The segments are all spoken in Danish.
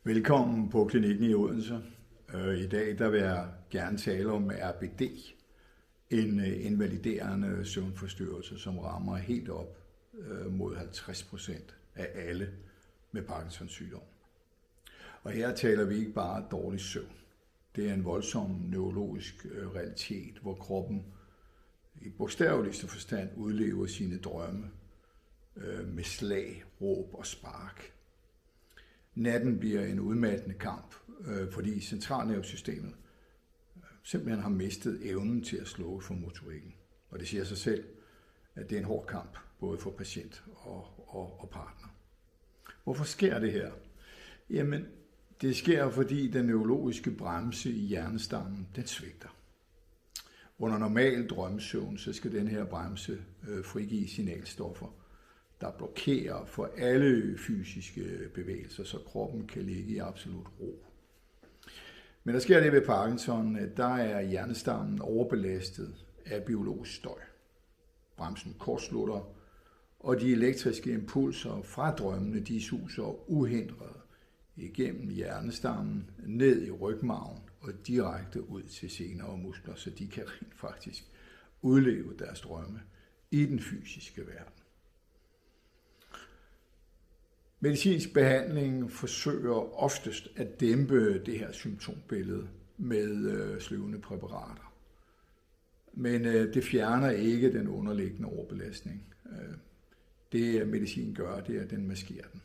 Velkommen på klinikken i Odense. I dag der vil jeg gerne tale om RBD, en invaliderende søvnforstyrrelse, som rammer helt op mod 50% af alle med Parkinsons sygdom. Og her taler vi ikke bare dårlig søvn. Det er en voldsom neurologisk realitet, hvor kroppen i bogstaveligste forstand udlever sine drømme med slag, råb og spark. Natten bliver en udmattende kamp, fordi centralnervesystemet simpelthen har mistet evnen til at slukke for motorikken. Og det siger sig selv, at det er en hård kamp, både for patient og partner. Hvorfor sker det her? Jamen, det sker, fordi den neurologiske bremse i hjernestammen, den svigter. Under normal drømmesøvn, så skal den her bremse frigive signalstoffer, der blokerer for alle fysiske bevægelser, så kroppen kan ligge i absolut ro. Men der sker det ved Parkinson, at der er hjernestammen overbelastet af biologisk støj. Bremsen kortslutter, og de elektriske impulser fra drømmene, de suser uhindret igennem hjernestammen, ned i rygmarven og direkte ud til sener og muskler, så de kan rent faktisk udleve deres drømme i den fysiske verden. Medicinsk behandling forsøger oftest at dæmpe det her symptombillede med sløvende præparater. Men det fjerner ikke den underliggende overbelastning. Det medicin gør, det er, at den maskerer den.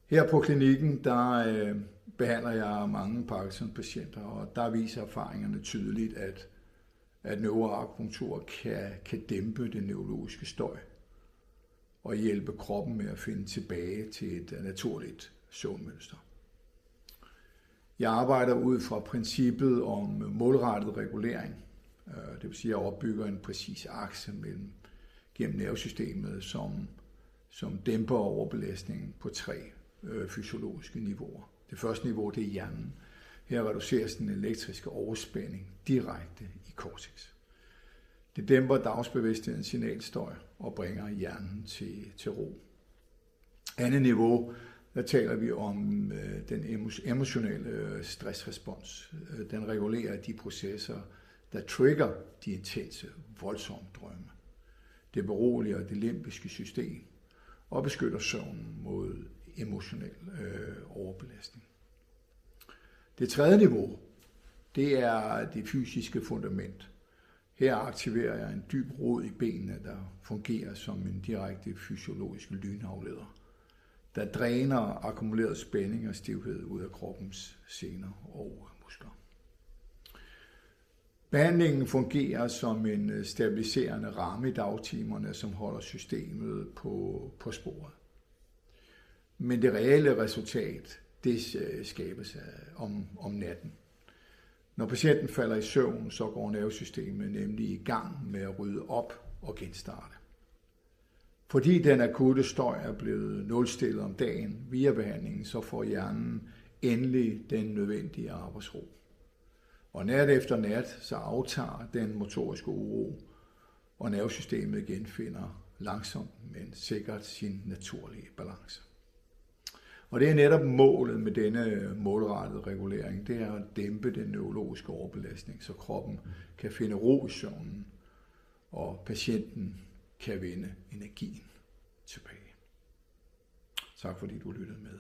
Her på klinikken, der behandler jeg mange Parkinson-patienter, og der viser erfaringerne tydeligt, at neuroakupunktur kan dæmpe den neurologiske støj og hjælpe kroppen med at finde tilbage til et naturligt søvnmønster. Jeg arbejder ud fra princippet om målrettet regulering. Det vil sige, at jeg opbygger en præcis akse gennem nervesystemet, som dæmper overbelastningen på 3 fysiologiske niveauer. Det første niveau, det er hjernen. Her reduceres den elektriske overspænding direkte i cortex. Det dæmper dagsbevidsthedens signalstøj og bringer hjernen til ro. Andet niveau, der taler vi om den emotionelle stressrespons. Den regulerer de processer, der trigger de intense, voldsomme drømme. Det beroliger det limbiske system og beskytter søvnen mod emotionel overbelastning. Det tredje niveau, det er det fysiske fundament. Her aktiverer jeg en dyb rod i benene, der fungerer som en direkte fysiologisk lynafleder, der dræner akkumuleret spænding og stivhed ud af kroppens sener og muskler. Behandlingen fungerer som en stabiliserende ramme i dagtimerne, som holder systemet på sporet. Men det reelle resultat, det skabes om natten. Når patienten falder i søvn, så går nervesystemet nemlig i gang med at rydde op og genstarte. Fordi den akutte støj er blevet nulstillet om dagen via behandlingen, så får hjernen endelig den nødvendige arbejdsro. Og nat efter nat, så aftager den motoriske uro, og nervesystemet genfinder langsomt, men sikkert sin naturlige balance. Og det er netop målet med denne målrettede regulering, det er at dæmpe den neurologiske overbelastning, så kroppen kan finde ro i søvnen, og patienten kan vinde energien tilbage. Tak fordi du lyttede med.